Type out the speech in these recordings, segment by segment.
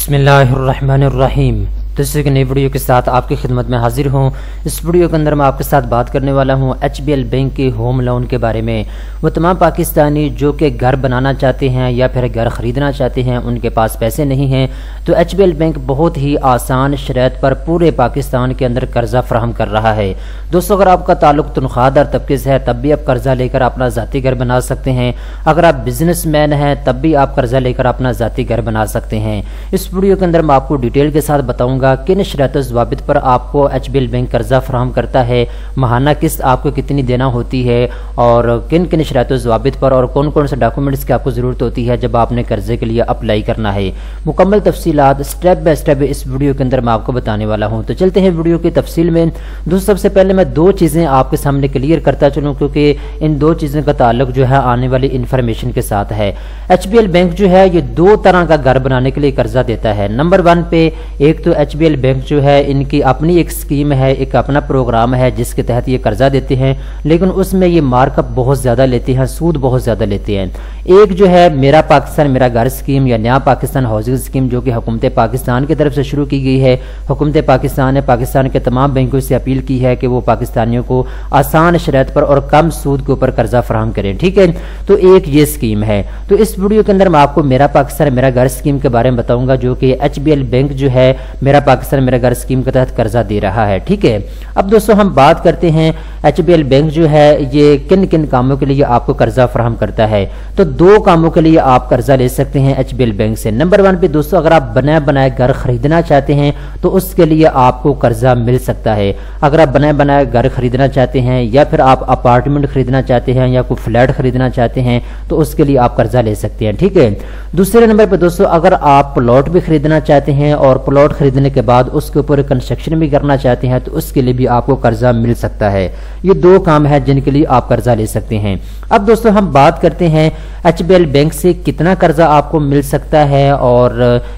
बिस्मिल्लाहिर्रहमानिर्रहीम। दूसरे की नई वीडियो के साथ आपकी खिदमत में हाजिर हूँ। इस वीडियो के अंदर मैं आपके साथ बात करने वाला हूँ HBL बैंक के होम लोन के बारे में। वो तमाम पाकिस्तानी जो कि घर बनाना चाहते हैं या फिर घर ख़रीदना चाहते हैं, उनके पास पैसे नहीं हैं, तो HBL बैंक बहुत ही आसान शरत पर पूरे पाकिस्तान के अंदर कर्जा फराहम कर रहा है। दोस्तों, अगर आपका ताल्लुक तनख्वाहदार तबके से है तब भी आप कर्जा लेकर अपना ज़ाती घर बना सकते हैं। अगर आप बिजनेसमैन हैं तब भी आप कर्जा लेकर अपना ज़ाती घर बना सकते हैं। इस वीडियो के अंदर मैं आपको डिटेल के साथ बताऊंगा किन शर्त ज़वाबित पर आपको HBL बैंक कर्जा फराहम करता है, माहाना किस्त आपको कितनी देना होती है और किन किन शर्त ज़वाबित पर और कौन कौन से डॉक्यूमेंट्स की आपको ज़रूरत होती है जब आपने कर्जे के लिए अप्लाई करना है। मुकम्मल तफसीलात स्टेप बाय स्टेप इस वीडियो के अंदर मैं आपको बताने वाला हूँ। तो चलते हैं वीडियो की तफसील में। दोस्तों, सबसे पहले मैं दो चीज़ें आपके सामने क्लियर करता चलूँ, क्योंकि इन दो चीज़ों का ताल्लुक जो है आने वाली इन्फॉर्मेशन के साथ है। HBL बैंक जो है ये दो तरह का घर बनाने के लिए कर्जा देता है। नंबर 1 पे एक तो HBL बैंक जो है इनकी अपनी एक स्कीम है, एक अपना प्रोग्राम है जिसके तहत ये कर्जा देते हैं, लेकिन उसमें ये मार्कअप बहुत ज़्यादा लेते हैं, सूद बहुत ज़्यादा लेते हैं। एक जो है मेरा पाकिस्तान मेरा घर स्कीम या नया पाकिस्तान हाउसिंग स्कीम, जो कि हुकूमत पाकिस्तान की तरफ से शुरू की गई है। हुकूमत पाकिस्तान ने पाकिस्तान के तमाम बैंकों से अपील की है कि वो पाकिस्तानियों को आसान शरत पर और कम सूद के ऊपर कर्जा फराहम करें। ठीक है, तो एक ये स्कीम है। तो इस वीडियो के अंदर मैं आपको मेरा पाकिस्तान मेरा घर स्कीम के बारे में बताऊंगा, जो कि HBL बैंक जो है मेरा पाकिस्तान मेरा घर स्कीम के तहत कर्जा दे रहा है। ठीक है, अब दोस्तों हम बात करते हैं HBL बैंक जो है ये किन किन कामों के लिए आपको कर्जा फराहम करता है। तो दो कामों के लिए आप कर्जा ले सकते हैं HBL बैंक से। नंबर 1 पे दोस्तों, अगर आप बनाए बनाए घर खरीदना चाहते हैं तो उसके लिए आपको कर्जा मिल सकता है। अगर आप बनाए बनाए घर खरीदना चाहते हैं या फिर आप अपार्टमेंट खरीदना चाहते हैं या कोई फ्लैट खरीदना चाहते हैं तो उसके लिए आप कर्जा ले सकते हैं। ठीक है, दूसरे नंबर पर दोस्तों, अगर आप प्लॉट भी खरीदना चाहते हैं और प्लॉट खरीदने के बाद उसके ऊपर कंस्ट्रक्शन भी करना चाहते हैं तो उसके लिए भी आपको कर्जा मिल सकता है। ये दो काम है जिनके लिए आप कर्जा ले सकते हैं। अब दोस्तों हम बात करते हैं HBL बैंक से कितना कर्जा आपको मिल सकता है और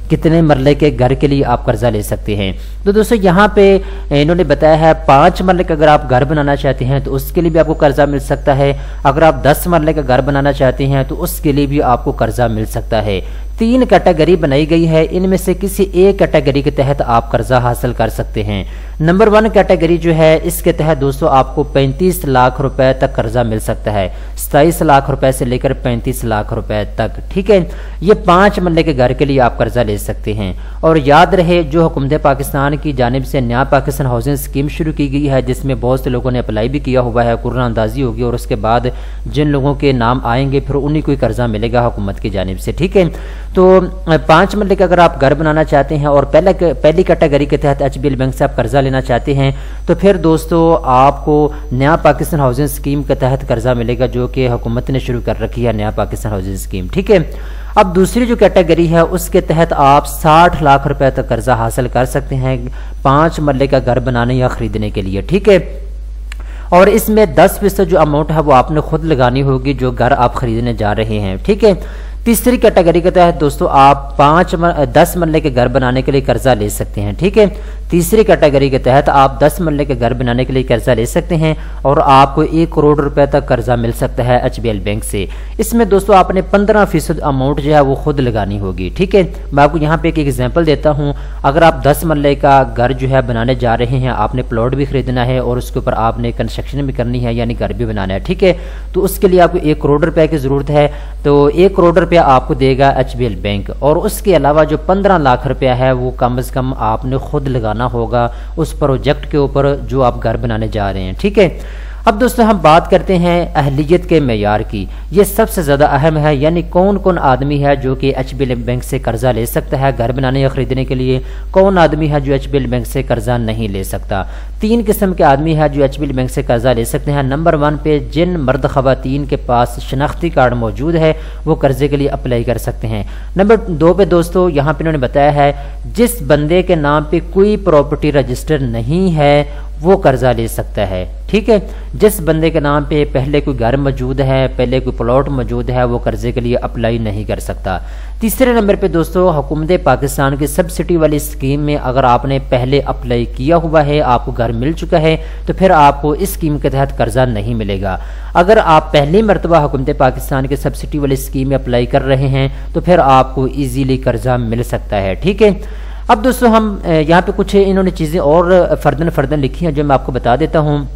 कितने मरले के घर के लिए आप कर्जा ले सकते हैं। तो दोस्तों यहाँ पे इन्होंने बताया है 5 मरले का अगर आप घर बनाना चाहते हैं तो उसके लिए भी आपको कर्जा मिल सकता है। अगर आप 10 मरले का घर बनाना चाहते हैं तो उसके लिए भी आपको कर्जा मिल सकता है। 3 कैटेगरी बनाई गई है, इनमें से किसी एक कैटेगरी के तहत आप कर्जा हासिल कर सकते हैं। नंबर 1 कैटेगरी जो है इसके तहत दोस्तों आपको 35 लाख रुपए तक कर्जा मिल सकता है, 27 लाख रुपए से लेकर 35 लाख रुपए तक। ठीक है, ये 5 मरले के घर के लिए आप कर्जा ले सकते हैं। और याद रहे, जो हुकूमत पाकिस्तान की जानिब से नया पाकिस्तान हाउसिंग स्कीम शुरू की गई है जिसमें बहुत से लोगों ने अप्लाई भी किया हुआ है, कुरान अंदाजी होगी और उसके बाद जिन लोगों के नाम आएंगे फिर उन्हीं को कर्जा मिलेगा हुकूमत की जानिब से। ठीक है, तो 5 मरले का अगर आप घर बनाना चाहते हैं और पहली कैटेगरी के तहत HBL बैंक से आप कर्जा लेना चाहते हैं तो फिर दोस्तों आपको नया पाकिस्तान हाउसिंग स्कीम के तहत कर्जा मिलेगा, जो कि हुकूमत ने शुरू कर रखी है, नया पाकिस्तान हाउसिंग स्कीम। ठीक है, अब दूसरी जो कैटेगरी है उसके तहत आप 60 लाख रुपए तक कर्जा हासिल कर सकते हैं 5 मरले का घर बनाने या खरीदने के लिए। ठीक है, और इसमें 10% जो अमाउंट है वो आपने खुद लगानी होगी जो घर आप खरीदने जा रहे हैं। ठीक है, तीसरी कैटेगरी के तहत दोस्तों आप 10 मरले के घर बनाने के लिए कर्जा ले सकते हैं। ठीक है, तीसरी कैटेगरी के तहत आप 10 मरले के घर बनाने के लिए कर्जा ले सकते हैं और आपको 1 करोड़ रुपए तक कर्जा मिल सकता है HBL बैंक से। इसमें दोस्तों आपने 15% अमाउंट जो है वो खुद लगानी होगी। ठीक है, मैं आपको यहाँ पे एक एग्जांपल देता हूँ। अगर आप 10 मरले का घर जो है बनाने जा रहे हैं, आपने प्लॉट भी खरीदना है और उसके ऊपर आपने कंस्ट्रक्शन भी करनी है, यानी घर भी बनाना है। ठीक है, तो उसके लिए आपको 1 करोड़ रुपए की जरूरत है, तो 1 करोड़ रुपया आपको देगा HBL बैंक। और उसके अलावा जो 15 लाख रुपया है वो कम से कम आपने खुद लगाना होगा उस प्रोजेक्ट के ऊपर जो आप घर बनाने जा रहे हैं। ठीक है, अब दोस्तों हम बात करते हैं अहलियत के मेयार की। ये सबसे ज़्यादा अहम है, यानी कौन कौन आदमी है जो कि HBL बैंक से कर्जा ले सकता है घर बनाने या खरीदने के लिए, कौन आदमी है जो HBL बैंक से कर्जा नहीं ले सकता। 3 किस्म के आदमी है जो HBL बैंक से कर्जा ले सकते हैं। नंबर 1 पे जिन मर्द खवातीन के पास शनाख्ती कार्ड मौजूद है वो कर्जे के लिए अप्लाई कर सकते हैं। नंबर 2 पे दोस्तों यहाँ पे उन्होंने बताया है जिस बंदे के नाम पे कोई प्रॉपर्टी रजिस्टर नहीं है वो कर्जा ले सकता है। ठीक है, जिस बंदे के नाम पे पहले कोई घर मौजूद है, पहले कोई प्लॉट मौजूद है, वो कर्जे के लिए अप्लाई नहीं कर सकता। तीसरे नंबर पे दोस्तों, हुकूमत पाकिस्तान की सब्सिडी वाली स्कीम में अगर आपने पहले अप्लाई किया हुआ है, आपको घर मिल चुका है, तो फिर आपको इस स्कीम के तहत कर्जा नहीं मिलेगा। अगर आप पहली मरतबा हुकूमत पाकिस्तान की सब्सिडी वाली स्कीम में अप्लाई कर रहे हैं तो फिर आपको ईजीली कर्जा मिल सकता है। ठीक है, अब दोस्तों हम यहाँ पे कुछ इन्होंने चीज़ें और फर्दन लिखी हैं जो मैं आपको बता देता हूँ।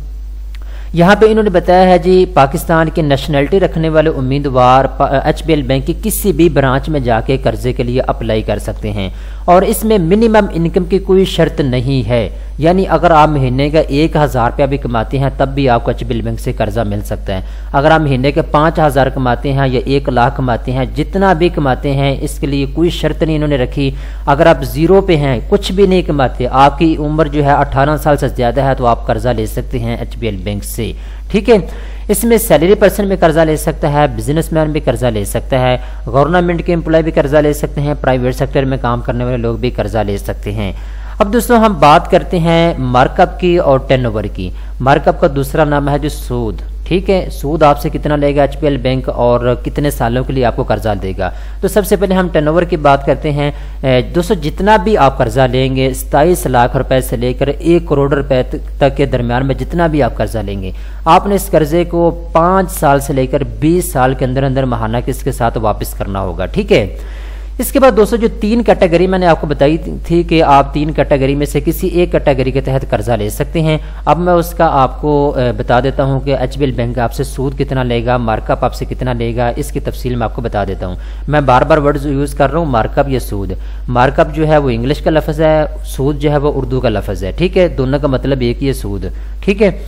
यहाँ पे इन्होंने बताया है जी, पाकिस्तान की नेशनलिटी रखने वाले उम्मीदवार HBL बैंक की किसी भी ब्रांच में जाके कर्जे के लिए अप्लाई कर सकते हैं और इसमें मिनिमम इनकम की कोई शर्त नहीं है। यानी अगर आप महीने का 1000 रुपया भी कमाते हैं तब भी आपको HBL बैंक से कर्जा मिल सकता है। अगर आप महीने के 5000 कमाते हैं या 1 लाख कमाते हैं, जितना भी कमाते हैं, इसके लिए कोई शर्त नहीं इन्होंने रखी। अगर आप जीरो पे हैं, कुछ भी नहीं कमाते, आपकी उम्र जो है 18 साल से ज़्यादा है, तो आप कर्जा ले सकते हैं HBL बैंक से। ठीक है, इसमें सैलरी पर्सन भी कर्जा ले सकता है, बिजनेसमैन भी कर्जा ले सकता है, गवर्नमेंट के एम्प्लॉय भी कर्जा ले सकते हैं, प्राइवेट सेक्टर में काम करने वाले लोग भी कर्जा ले सकते हैं। अब दोस्तों हम बात करते हैं मार्कअप की और टर्नओवर की। मार्कअप का दूसरा नाम है जो सूद। ठीक है, सूद आपसे कितना लेगा HBL बैंक और कितने सालों के लिए आपको कर्जा देगा। तो सबसे पहले हम टर्नओवर की बात करते हैं। दोस्तों जितना भी आप कर्जा लेंगे, 27 लाख रुपए से लेकर 1 करोड़ रुपए तक के दरमियान में जितना भी आप कर्जा लेंगे, आपने इस कर्जे को 5 साल से लेकर 20 साल के अंदर अंदर माहाना किस्त के साथ वापस करना होगा। ठीक है, इसके बाद दोस्तों जो 3 कैटेगरी मैंने आपको बताई थी कि आप 3 कैटेगरी में से किसी एक कैटेगरी के तहत कर्जा ले सकते हैं। अब मैं उसका आपको बता देता हूं कि HBL बैंक आपसे सूद कितना लेगा, मार्कअप आपसे कितना लेगा, इसकी तफसील मैं आपको बता देता हूं। मैं बार बार वर्ड्स यूज़ कर रहा हूं, मार्कअप या सूद। मार्कअप जो है वो इंग्लिश का लफ्ज़ है, सूद जो है वो उर्दू का लफ्ज़ है। ठीक है, दोनों का मतलब एक ही है, सूद। ठीक है,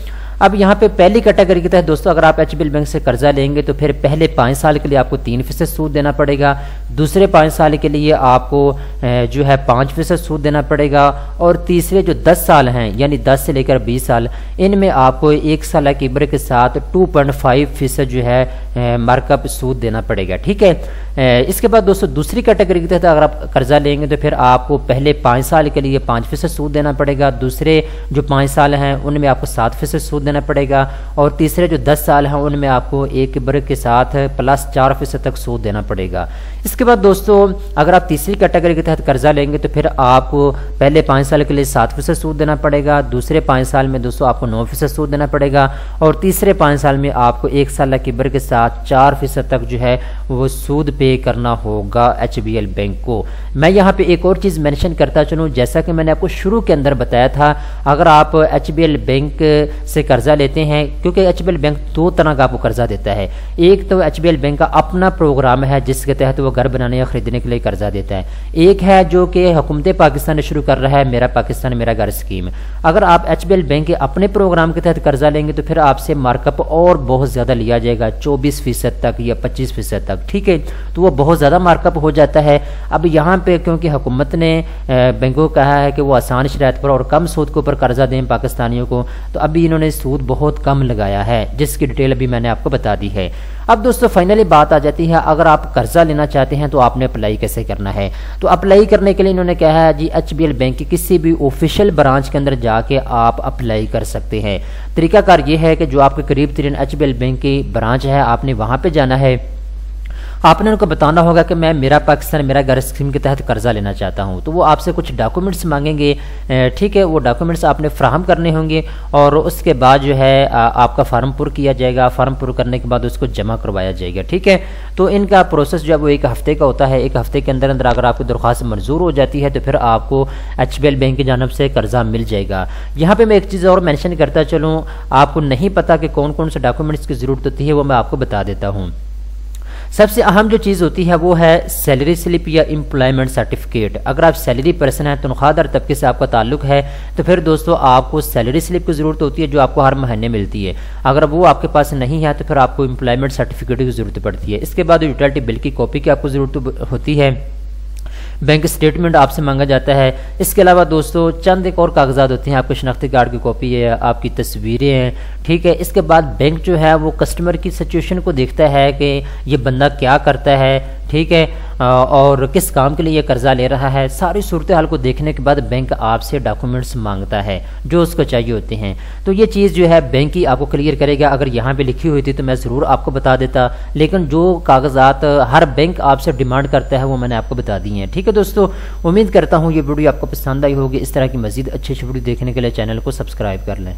अब यहाँ पे पहली कैटेगरी के तहत दोस्तों अगर आप HBL बैंक से कर्जा लेंगे तो फिर पहले 5 साल के लिए आपको 3% सूद देना पड़ेगा, दूसरे 5 साल के लिए आपको जो है 5% सूद देना पड़ेगा और तीसरे जो 10 साल हैं यानी 10 से लेकर 20 साल, इनमें आपको 1 साल की इब्र के साथ 2.5% जो है मार्कअप सूद देना पड़ेगा। ठीक है, इसके बाद दोस्तों दूसरी कैटेगरी के तहत अगर आप कर्जा लेंगे तो फिर आपको पहले 5 साल के लिए 5% सूद देना पड़ेगा, दूसरे जो 5 साल हैं उनमें आपको 7% सूद देना पड़ेगा और तीसरे जो 10 साल हैं उनमें आपको 1 इब्र के साथ प्लस 4% तक सूद देना पड़ेगा। इसके बाद दोस्तों अगर आप तीसरी कैटेगरी के तहत कर्जा लेंगे तो फिर आपको पहले 5 साल के लिए 7% सूद देना पड़ेगा, दूसरे 5 साल में दोस्तों आपको 9% सूद देना पड़ेगा और तीसरे 5 साल में आपको 1 साल की इब्र के साथ 4% तक जो है वो सूद पे करना होगा HBL बैंक को। मैं यहाँ पे एक और चीज़ मेंशन करता चलूँ, जैसा कि मैंने आपको शुरू के अंदर बताया था, अगर आप HBL बैंक से कर्जा लेते हैं, क्योंकि HBL बैंक 2 तरह का आपको कर्जा देता है। एक तो HBL बैंक का अपना प्रोग्राम है जिसके तहत वो घर बनाने या खरीदने के लिए कर्जा देता है, एक है जो कि हुकूमत पाकिस्तान ने शुरू कर रहा है, मेरा पाकिस्तान मेरा घर स्कीम। अगर आप HBL बैंक के अपने प्रोग्राम के तहत कर्जा लेंगे तो फिर आपसे मार्कअप और बहुत ज़्यादा लिया जाएगा, 24% तक या 25% तक। ठीक है, तो वो बहुत ज़्यादा मार्कअप हो जाता है। अब यहाँ पे क्योंकि हुकूमत ने बैंकों को कहा है कि वो आसान शराइत पर और कम सूद के ऊपर कर्जा दें पाकिस्तानियों को, तो अभी इन्होंने सूद बहुत कम लगाया है जिसकी डिटेल अभी मैंने आपको बता दी है। अब दोस्तों फाइनली बात आ जाती है, अगर आप कर्जा लेना चाहते हैं तो आपने अप्लाई कैसे करना है। तो अप्लाई करने के लिए इन्होंने कहा है जी HBL बैंक की किसी भी ऑफिशियल ब्रांच के अंदर जाके आप अप्लाई कर सकते हैं। तरीकाकार ये है कि जो आपके करीब तरीन HBL बैंक की ब्रांच है, आपने वहाँ पे जाना है, आपने उनको बताना होगा कि मैं मेरा पाकिस्तान मेरा घर स्कीम के तहत कर्जा लेना चाहता हूं। तो वो आपसे कुछ डॉक्यूमेंट्स मांगेंगे। ठीक है, वो डॉक्यूमेंट्स आपने फ्राहम करने होंगे और उसके बाद जो है आपका फार्म पुर किया जाएगा। फार्म पुर करने के बाद उसको जमा करवाया जाएगा। ठीक है, तो इनका प्रोसेस जो है वो 1 हफ्ते का होता है। 1 हफ्ते के अंदर अंदर अगर आपकी दरख्वास्त मंजूर हो जाती है तो फिर आपको HBL बैंक की जानब से कर्जा मिल जाएगा। यहाँ पर मैं एक चीज़ और मैंशन करता चलूँ, आपको नहीं पता कि कौन कौन से डॉक्यूमेंट्स की ज़रूरत होती है, वो मैं आपको बता देता हूँ। सबसे अहम जो चीज़ होती है वो है सैलरी स्लिप या एम्प्लॉयमेंट सर्टिफिकेट। अगर आप सैलरी पर्सन हैं, तनख्वाहदार तबके से आपका ताल्लुक है, तो फिर दोस्तों आपको सैलरी स्लिप की ज़रूरत होती है जो आपको हर महीने मिलती है। अगर वो आपके पास नहीं है तो फिर आपको एम्प्लॉयमेंट सर्टिफिकेट की ज़रूरत पड़ती है। इसके बाद यूटिलिटी बिल की कॉपी की आपको ज़रूरत होती है, बैंक स्टेटमेंट आपसे मांगा जाता है। इसके अलावा दोस्तों चंद एक और कागजात होते हैं, आपके शनाख्ती कार्ड की कॉपी है, आपकी तस्वीरें हैं। ठीक है, इसके बाद बैंक जो है वो कस्टमर की सिचुएशन को देखता है कि ये बंदा क्या करता है। ठीक है, और किस काम के लिए ये कर्जा ले रहा है, सारी सूरत हाल को देखने के बाद बैंक आपसे डॉक्यूमेंट्स मांगता है जो उसको चाहिए होते हैं। तो ये चीज़ जो है बैंक ही आपको क्लियर करेगा। अगर यहाँ पे लिखी हुई थी तो मैं ज़रूर आपको बता देता, लेकिन जो कागजात हर बैंक आपसे डिमांड करता है वो मैंने आपको बता दी हैं। ठीक है दोस्तों, उम्मीद करता हूँ ये वीडियो आपको पसंद आई होगी। इस तरह की मज़ीद अच्छी वीडियो देखने के लिए चैनल को सब्सक्राइब कर लें।